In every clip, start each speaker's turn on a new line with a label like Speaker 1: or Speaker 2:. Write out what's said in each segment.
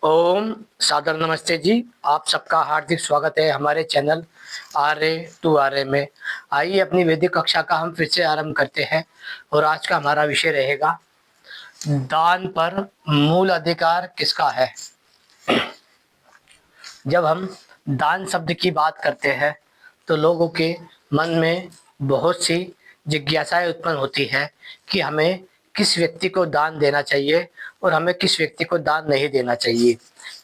Speaker 1: ओम सादर नमस्ते जी। आप सबका हार्दिक स्वागत है हमारे चैनल आर्य टू आर्य में। आइए अपनी वैदिक कक्षा का हम फिर से आरंभ करते हैं और आज का हमारा विषय रहेगा दान पर मूल अधिकार किसका है। जब हम दान शब्द की बात करते हैं तो लोगों के मन में बहुत सी जिज्ञासाएं उत्पन्न होती है कि हमें किस व्यक्ति को दान देना चाहिए और हमें किस व्यक्ति को दान नहीं देना चाहिए।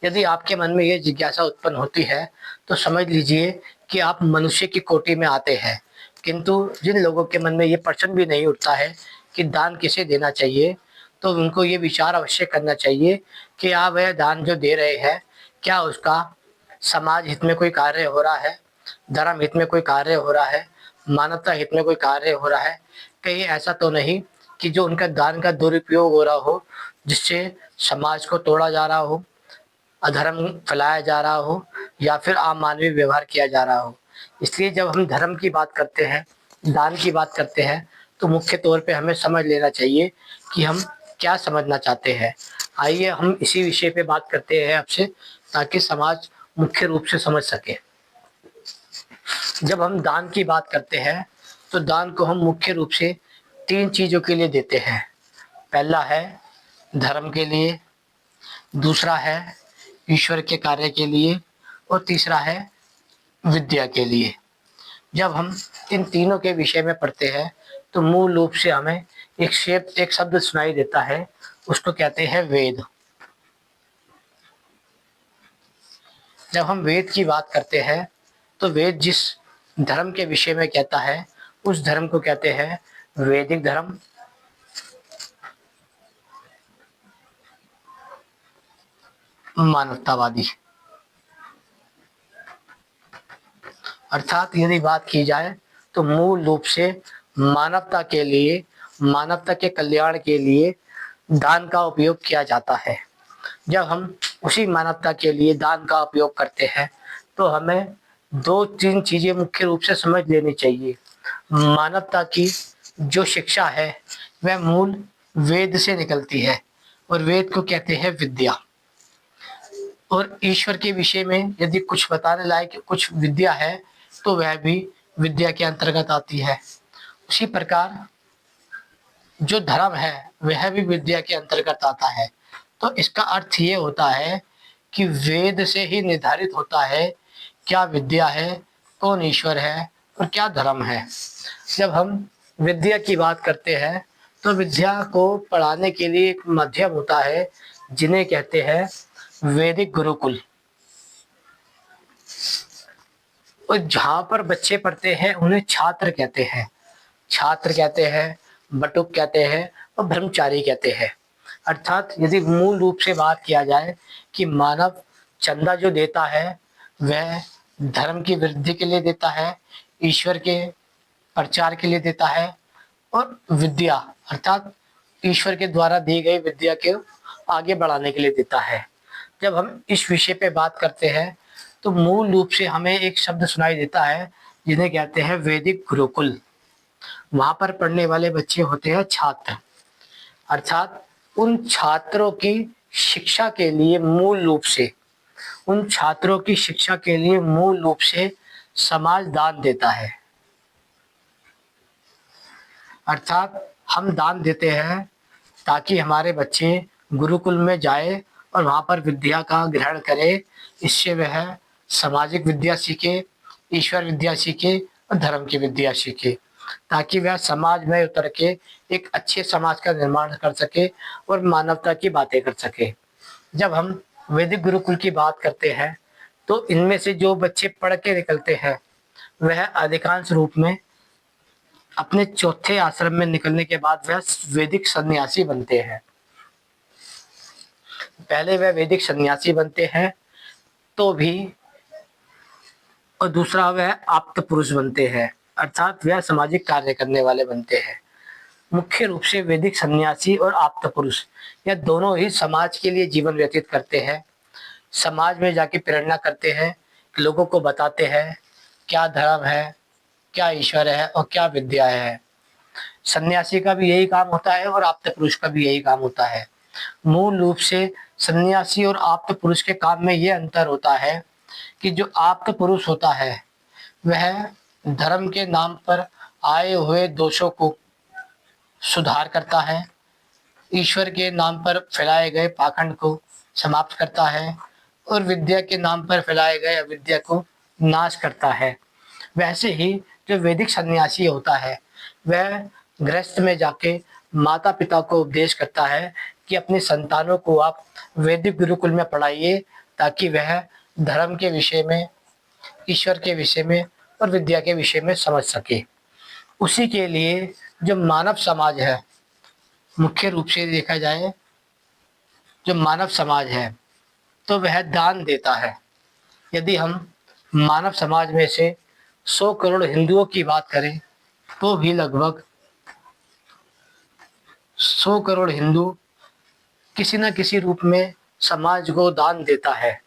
Speaker 1: यदि आपके मन में ये जिज्ञासा उत्पन्न होती है तो समझ लीजिए कि आप मनुष्य की कोटि में आते हैं। किंतु जिन लोगों के मन में ये प्रश्न भी नहीं उठता है कि दान किसे देना चाहिए, तो उनको ये विचार अवश्य करना चाहिए कि आप वह दान जो दे रहे हैं, क्या उसका समाज हित में कोई कार्य हो रहा है, धर्म हित में कोई कार्य हो रहा है, मानवता हित में कोई कार्य हो रहा है। कहीं ऐसा तो नहीं कि जो उनका दान का दुरुपयोग हो रहा हो, जिससे समाज को तोड़ा जा रहा हो, अधर्म फैलाया जा रहा हो या फिर अमानवीय व्यवहार किया जा रहा हो। इसलिए जब हम धर्म की बात करते हैं, दान की बात करते हैं, तो मुख्य तौर पे हमें समझ लेना चाहिए कि हम क्या समझना चाहते हैं। आइए हम इसी विषय पे बात करते हैं आपसे, ताकि समाज मुख्य रूप से समझ सके। जब हम दान की बात करते हैं तो दान को हम मुख्य रूप से तीन चीज़ों के लिए देते हैं। पहला है धर्म के लिए, दूसरा है ईश्वर के कार्य के लिए और तीसरा है विद्या के लिए। जब हम इन तीनों के विषय में पढ़ते हैं तो मूल रूप से हमें एक शब्द सुनाई देता है, उसको कहते हैं वेद। जब हम वेद की बात करते हैं तो वेद जिस धर्म के विषय में कहता है उस धर्म को कहते हैं वैदिक धर्म, मानवतावादी। अर्थात यदि बात की जाए तो मूल रूप से मानवता के लिए, मानवता के कल्याण के लिए दान का उपयोग किया जाता है। जब हम उसी मानवता के लिए दान का उपयोग करते हैं तो हमें दो तीन चीज़ें मुख्य रूप से समझ लेनी चाहिए। मानवता की जो शिक्षा है वह मूल वेद से निकलती है और वेद को कहते हैं विद्या। और ईश्वर के विषय में यदि कुछ बताने लायक कुछ विद्या है तो वह भी विद्या के अंतर्गत आती है। उसी प्रकार जो धर्म है वह भी विद्या के अंतर्गत आता है। तो इसका अर्थ ये होता है कि वेद से ही निर्धारित होता है क्या विद्या है, कौन ईश्वर है और क्या धर्म है। जब हम विद्या की बात करते हैं तो विद्या को पढ़ाने के लिए एक माध्यम होता है जिन्हें कहते हैं वैदिक गुरुकुल। और जहाँ पर बच्चे पढ़ते हैं उन्हें छात्र कहते हैं, छात्र कहते हैं, बटुक कहते हैं और ब्रह्मचारी कहते हैं। अर्थात यदि मूल रूप से बात किया जाए कि मानव चंदा जो देता है वह धर्म की वृद्धि के लिए देता है, ईश्वर के प्रचार के लिए देता है और विद्या अर्थात ईश्वर के द्वारा दी गई विद्या के आगे बढ़ाने के लिए देता है। जब हम इस विषय पे बात करते हैं तो मूल रूप से हमें एक शब्द सुनाई देता है जिन्हें कहते हैं वैदिक गुरुकुल। वहाँ पर पढ़ने वाले बच्चे होते हैं छात्र। अर्थात उन छात्रों की शिक्षा के लिए मूल रूप से, उन छात्रों की शिक्षा के लिए मूल रूप से समाज दान देता है। अर्थात हम दान देते हैं ताकि हमारे बच्चे गुरुकुल में जाए और वहाँ पर विद्या का ग्रहण करे। इससे वह सामाजिक विद्या सीखे, ईश्वर विद्या सीखे और धर्म की विद्या सीखे, ताकि वह समाज में उतर के एक अच्छे समाज का निर्माण कर सके और मानवता की बातें कर सके। जब हम वैदिक गुरुकुल की बात करते हैं तो इनमें से जो बच्चे पढ़ के निकलते हैं वह अधिकांश रूप में अपने चौथे आश्रम में निकलने के बाद वह वैदिक सन्यासी बनते हैं। पहले वह वैदिक सन्यासी बनते हैं तो भी, और दूसरा वह आप्त पुरुष बनते हैं, अर्थात वह सामाजिक कार्य करने वाले बनते हैं। मुख्य रूप से वैदिक सन्यासी और आप्त पुरुष यह दोनों ही समाज के लिए जीवन व्यतीत करते हैं। समाज में जाके प्रेरणा करते हैं, लोगों को बताते हैं क्या धर्म है, क्या ईश्वर है और क्या विद्या है। सन्यासी का भी यही काम होता है और आप्त पुरुष का भी यही काम होता है। मूल रूप से सन्यासी और आप्त पुरुष के काम में ये अंतर होता है कि जो आप्त पुरुष होता है वह धर्म के नाम पर आए हुए दोषों को सुधार करता है, ईश्वर के नाम पर फैलाए गए पाखंड को समाप्त करता है और विद्या के नाम पर फैलाए गए अविद्या को नाश करता है। वैसे ही जो वैदिक सन्यासी होता है वह गृहस्थ में जाके माता पिता को उपदेश करता है कि अपनी संतानों को आप वैदिक गुरुकुल में पढ़ाइए ताकि वह धर्म के विषय में, ईश्वर के विषय में और विद्या के विषय में समझ सके। उसी के लिए जो मानव समाज है, मुख्य रूप से देखा जाए जो मानव समाज है तो वह दान देता है। यदि हम मानव समाज में से 100 करोड़ हिंदुओं की बात करें तो भी लगभग 100 करोड़ हिंदू किसी न किसी रूप में समाज को दान देता है।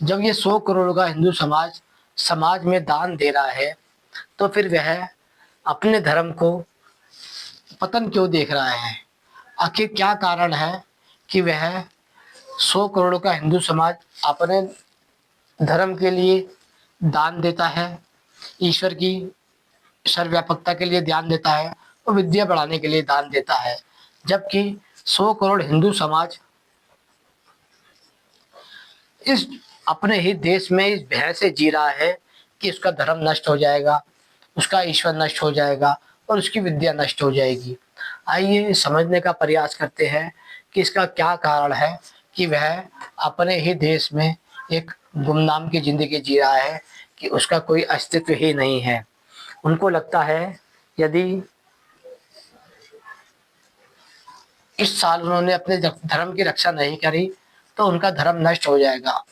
Speaker 1: जब ये 100 करोड़ का हिंदू समाज समाज में दान दे रहा है तो फिर वह अपने धर्म को पतन क्यों देख रहा है? आखिर क्या कारण है कि वह 100 करोड़ का हिंदू समाज अपने धर्म के लिए दान देता है, ईश्वर की सर्वव्यापकता के लिए ध्यान देता है और विद्या बढ़ाने के लिए दान देता है, जबकि 100 करोड़ हिंदू समाज इस अपने ही देश में इस भय से जी रहा है कि उसका धर्म नष्ट हो जाएगा, उसका ईश्वर नष्ट हो जाएगा और उसकी विद्या नष्ट हो जाएगी। आइए समझने का प्रयास करते हैं कि इसका क्या कारण है कि वह अपने ही देश में एक गुमनाम की जिंदगी जी रहा है कि उसका कोई अस्तित्व ही नहीं है। उनको लगता है यदि इस साल उन्होंने अपने धर्म की रक्षा नहीं करी तो उनका धर्म नष्ट हो जाएगा।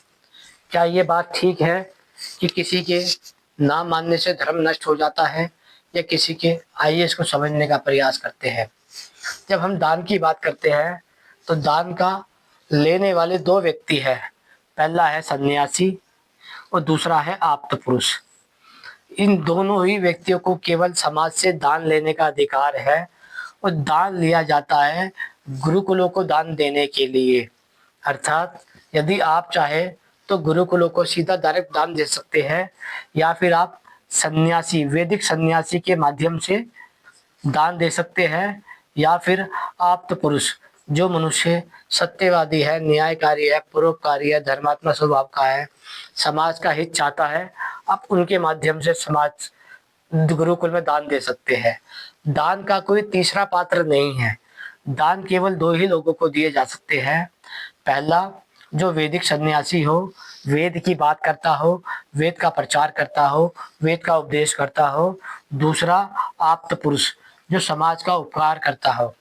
Speaker 1: क्या ये बात ठीक है कि किसी के ना मानने से धर्म नष्ट हो जाता है या किसी के? आइए इसको समझने का प्रयास करते हैं। जब हम दान की बात करते हैं तो दान का लेने वाले दो व्यक्ति हैं। पहला है सन्यासी और दूसरा है आप्त पुरुष। इन दोनों ही व्यक्तियों को केवल समाज से दान लेने का अधिकार है और दान लिया जाता है गुरुकुलों को दान देने के लिए। अर्थात यदि आप चाहे तो गुरुकुलों को सीधा डायरेक्ट दान दे सकते हैं या फिर आप सन्यासी, वैदिक सन्यासी के माध्यम से दान दे सकते हैं, या फिर आप्त पुरुष जो मनुष्य सत्यवादी है, न्यायकारी है, परोपकारी है, धर्मात्मा स्वभाव का है, समाज का हित चाहता है, आप उनके माध्यम से समाज गुरुकुल में दान दे सकते हैं। दान का कोई तीसरा पात्र नहीं है। दान केवल दो ही लोगों को दिए जा सकते हैं। पहला जो वैदिक सन्यासी हो, वेद की बात करता हो, वेद का प्रचार करता हो, वेद का उपदेश करता हो। दूसरा आप्त पुरुष जो समाज का उपकार करता हो।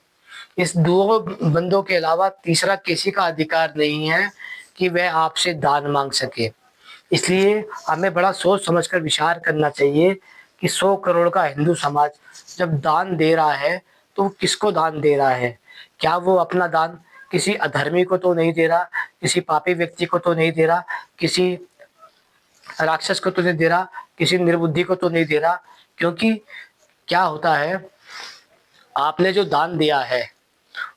Speaker 1: इस दो बंदों के अलावा तीसरा किसी का अधिकार नहीं है कि वह आपसे दान मांग सके। इसलिए हमें बड़ा सोच समझकर विचार करना चाहिए कि 100 करोड़ का हिंदू समाज जब दान दे रहा है तो वो किसको दान दे रहा है? क्या वो अपना दान किसी अधर्मी को तो नहीं दे रहा, किसी पापी व्यक्ति को तो नहीं दे रहा, किसी राक्षस को तो नहीं दे रहा, किसी निर्बुद्धि को तो नहीं दे रहा? क्योंकि क्या होता है, आपने जो दान दिया है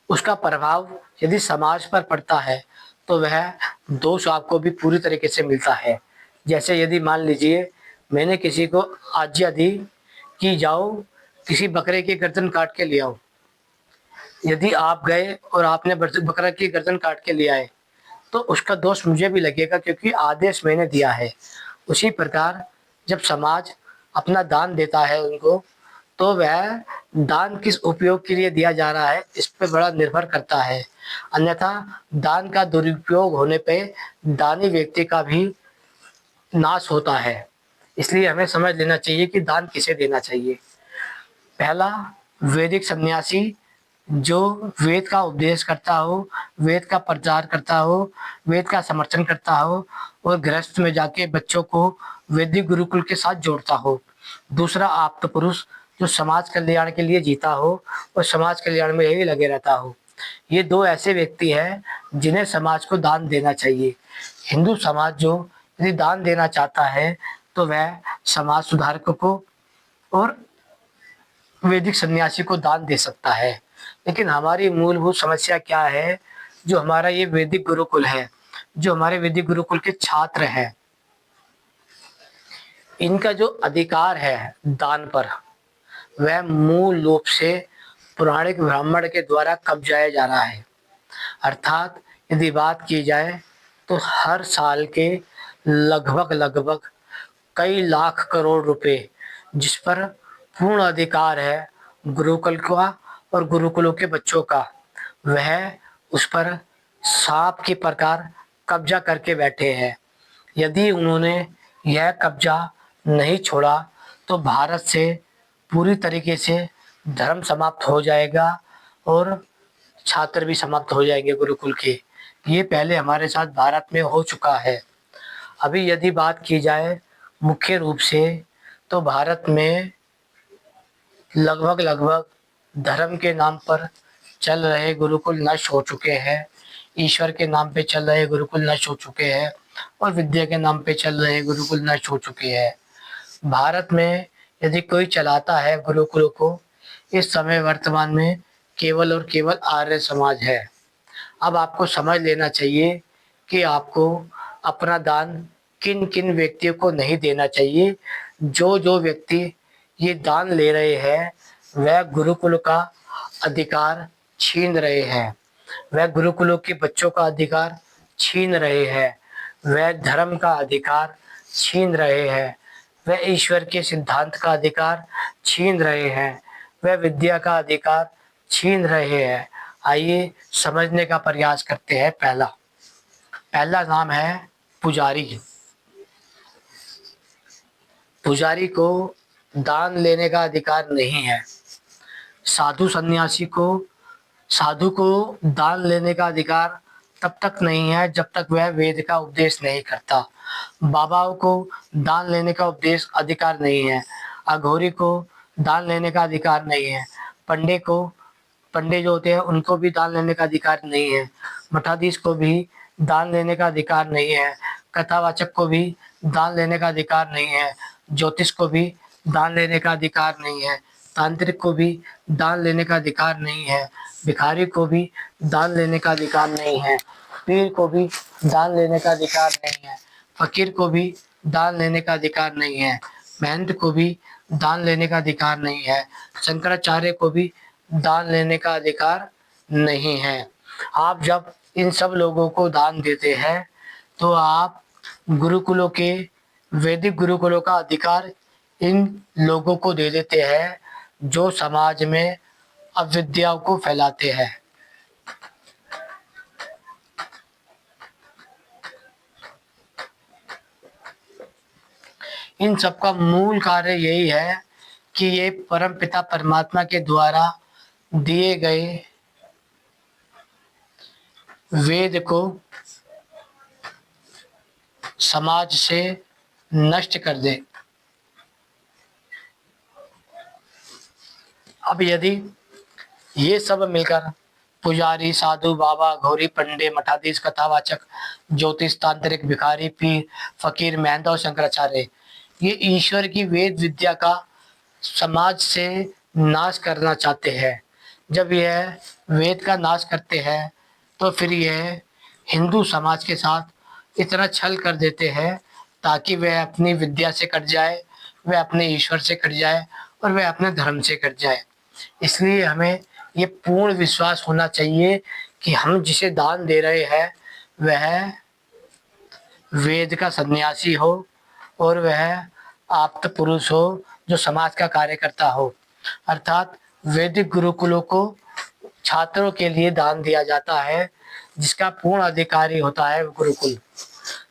Speaker 1: उसका प्रभाव यदि समाज पर पड़ता है तो वह दोष आपको भी पूरी तरीके से मिलता है। जैसे यदि मान लीजिए मैंने किसी को आज्ञा दी कि जाओ किसी बकरे की गर्दन काट के ले आओ। यदि आप गए और आपने बकरा की गर्दन काट के ले आए तो उसका दोष मुझे भी लगेगा क्योंकि आदेश मैंने दिया है। उसी प्रकार जब समाज अपना दान देता है उनको तो वह दान किस उपयोग के लिए दिया जा रहा है इस पे बड़ा निर्भर करता है। अन्यथा दान का दुरुपयोग होने पे दानी व्यक्ति का भी नाश होता है। इसलिए हमें समझ लेना चाहिए कि दान किसे देना चाहिए। पहला वैदिक सन्यासी जो वेद का उपदेश करता हो, वेद का प्रचार करता हो, वेद का समर्थन करता हो और गृहस्थ में जाके बच्चों को वैदिक गुरुकुल के साथ जोड़ता हो। दूसरा आप्त पुरुष जो समाज कल्याण के लिए जीता हो और समाज कल्याण में यही लगे रहता हो। ये दो ऐसे व्यक्ति हैं जिन्हें समाज को दान देना चाहिए। हिंदू समाज जो यदि दान देना चाहता है तो वह समाज सुधारकों को और वैदिक सन्यासी को दान दे सकता है। लेकिन हमारी मूलभूत समस्या क्या है? जो हमारा ये वैदिक गुरुकुल है, जो हमारे वैदिक गुरुकुल के छात्र हैं, इनका जो अधिकार है दान पर, वह मूल रूप से पौराणिक ब्राह्मण के द्वारा कब्जाया जा रहा है। अर्थात यदि बात की जाए तो हर साल के लगभग लगभग कई लाख करोड़ रुपए जिस पर पूर्ण अधिकार है गुरुकुल का और गुरुकुलों के बच्चों का, वह उस पर सांप के प्रकार कब्जा करके बैठे हैं। यदि उन्होंने यह कब्जा नहीं छोड़ा तो भारत से पूरी तरीके से धर्म समाप्त हो जाएगा और छात्र भी समाप्त हो जाएंगे गुरुकुल के। ये पहले हमारे साथ भारत में हो चुका है। अभी यदि बात की जाए मुख्य रूप से, तो भारत में लगभग लगभग धर्म के नाम पर चल रहे गुरुकुल नष्ट हो चुके हैं, ईश्वर के नाम पे चल रहे गुरुकुल नष्ट हो चुके हैं और विद्या के नाम पे चल रहे गुरुकुल नष्ट हो चुके हैं। भारत में यदि कोई चलाता है गुरुकुलों को, इस समय वर्तमान में केवल और केवल आर्य समाज है। अब आपको समझ लेना चाहिए कि आपको अपना दान किन किन व्यक्तियों को नहीं देना चाहिए। जो जो व्यक्ति ये दान ले रहे हैं वह गुरुकुल का अधिकार छीन रहे हैं, वह गुरुकुलों के बच्चों का अधिकार छीन रहे हैं, वह धर्म का अधिकार छीन रहे हैं, वह ईश्वर के सिद्धांत का अधिकार छीन रहे हैं, वह विद्या का अधिकार छीन रहे हैं। आइए समझने का प्रयास करते हैं। पहला पहला नाम है पुजारी। पुजारी को दान लेने का अधिकार नहीं है। साधु सन्यासी को साधु को दान लेने का अधिकार तब तक नहीं है जब तक वह वेद का उपदेश नहीं करता। बाबाओं को दान लेने का उपदेश अधिकार नहीं है। अघोरी को दान लेने का अधिकार नहीं है। पंडे जो होते हैं उनको भी दान लेने का अधिकार नहीं है। मठाधीश को भी दान लेने का अधिकार नहीं है। कथावाचक को भी दान लेने का अधिकार नहीं है। ज्योतिष को भी दान लेने का अधिकार नहीं है। तांत्रिक को भी दान लेने का अधिकार नहीं है। भिखारी को भी दान लेने का अधिकार नहीं है। पीर को भी दान लेने का अधिकार नहीं है। फकीर को भी दान लेने का अधिकार नहीं है। महंत को भी दान लेने का अधिकार नहीं है। शंकराचार्य को भी दान लेने का अधिकार नहीं है। आप जब इन सब लोगों को दान देते हैं तो आप गुरुकुलों के वैदिक गुरुकुलों का अधिकार इन लोगों को दे देते हैं जो समाज में अविद्याओं को फैलाते हैं। इन सब का मूल कार्य यही है कि ये परम पिता परमात्मा के द्वारा दिए गए वेद को समाज से नष्ट कर दे। अब यदि ये सब मिलकर पुजारी, साधु, बाबा, घोरी, पंडे, मठाधीश, कथावाचक, ज्योतिष, तांत्रिक, भिखारी, पीर, फकीर, महंत और शंकराचार्य ये ईश्वर की वेद विद्या का समाज से नाश करना चाहते हैं, जब यह वेद का नाश करते हैं तो फिर यह हिंदू समाज के साथ इतना छल कर देते हैं ताकि वह अपनी विद्या से कट जाए, वह अपने ईश्वर से कट जाए और वह अपने धर्म से कट जाए। इसलिए हमें ये पूर्ण विश्वास होना चाहिए कि हम जिसे दान दे रहे हैं वह वेद का सन्यासी हो और वह आप्त पुरुष हो जो समाज का कार्यकर्ता हो। अर्थात वैदिक गुरुकुलों को छात्रों के लिए दान दिया जाता है जिसका पूर्ण अधिकारी होता है गुरुकुल।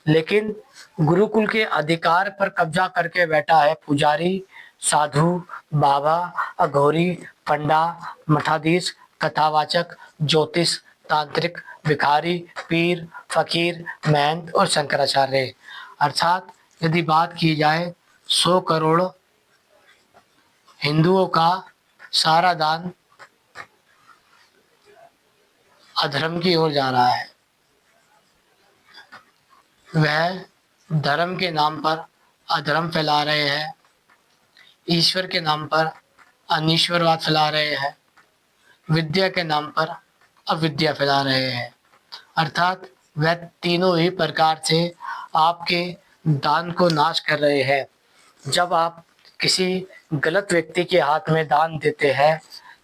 Speaker 1: लेकिन गुरुकुल के अधिकार पर कब्जा करके बैठा है पुजारी, साधु, बाबा, अघोरी, पंडा, मठाधीश, कथावाचक, ज्योतिष, तांत्रिक, भिखारी, पीर, फकीर, महंत और शंकराचार्य। अर्थात यदि बात की जाए 100 करोड़ हिंदुओं का सारा दान अधर्म की ओर जा रहा है। वह धर्म के नाम पर अधर्म फैला रहे हैं, ईश्वर के नाम पर अनीश्वरवाद फैला रहे हैं, विद्या के नाम पर अविद्या फैला रहे हैं। अर्थात वह तीनों ही प्रकार से आपके दान को नाश कर रहे हैं। जब आप किसी गलत व्यक्ति के हाथ में दान देते हैं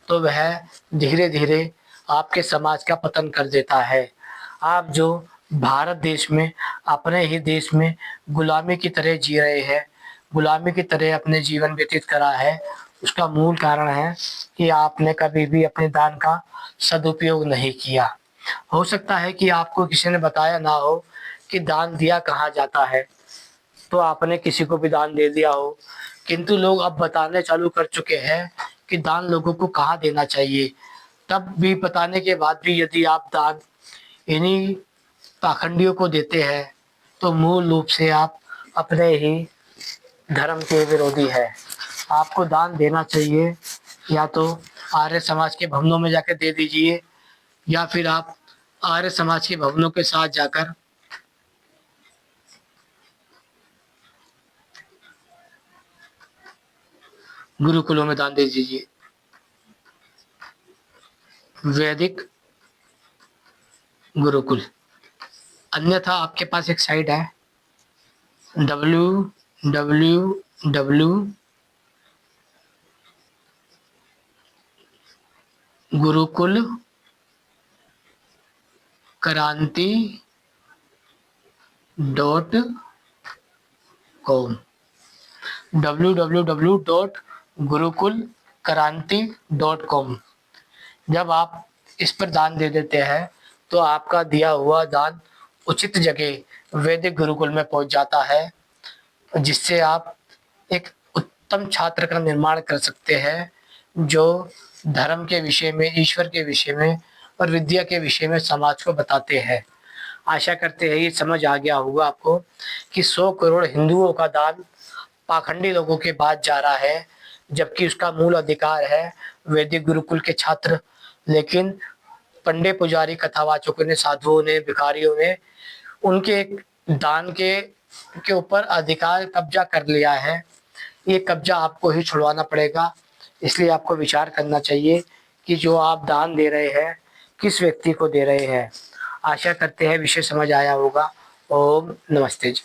Speaker 1: तो वह धीरे धीरे आपके समाज का पतन कर देता है। आप जो भारत देश में अपने ही देश में गुलामी की तरह जी रहे हैं, गुलामी की तरह अपने जीवन व्यतीत करा है, उसका मूल कारण है कि आपने कभी भी अपने दान का सदुपयोग नहीं किया। हो सकता है कि आपको किसी ने बताया ना हो कि दान दिया कहाँ जाता है, तो आपने किसी को भी दान दे दिया हो, किंतु लोग अब बताने चालू कर चुके हैं कि दान लोगों को कहाँ देना चाहिए। तब भी बताने के बाद भी यदि आप दान इन्हीं पाखंडियों को देते हैं तो मूल रूप से आप अपने ही धर्म के विरोधी है। आपको दान देना चाहिए या तो आर्य समाज के भवनों में जाकर दे दीजिए, या फिर आप आर्य समाज के भवनों के साथ जाकर गुरुकुलों में दान दे दीजिए। वैदिक गुरुकुल। अन्यथा आपके पास एक साइट है www गुरुकुल क्रांति .com। www.gurukulkranti.com। जब आप इस पर दान दे देते हैं तो आपका दिया हुआ दान उचित जगह वैदिक गुरुकुल में पहुंच जाता है, जिससे आप एक उत्तम छात्र का निर्माण कर सकते हैं जो धर्म के विषय में, ईश्वर के विषय में और विद्या के विषय में समाज को बताते हैं। आशा करते हैं ये समझ आ गया होगा आपको कि 100 करोड़ हिंदुओं का दान पाखंडी लोगों के पास जा रहा है, जबकि उसका मूल अधिकार है वैदिक गुरुकुल के छात्र। लेकिन पंडे पुजारी, कथावाचकों ने, साधुओं ने, भिखारियों ने उनके दान के ऊपर अधिकार कब्जा कर लिया है। ये कब्जा आपको ही छुड़वाना पड़ेगा। इसलिए आपको विचार करना चाहिए कि जो आप दान दे रहे हैं किस व्यक्ति को दे रहे हैं। आशा करते हैं विषय समझ आया होगा। ओम नमस्ते जी।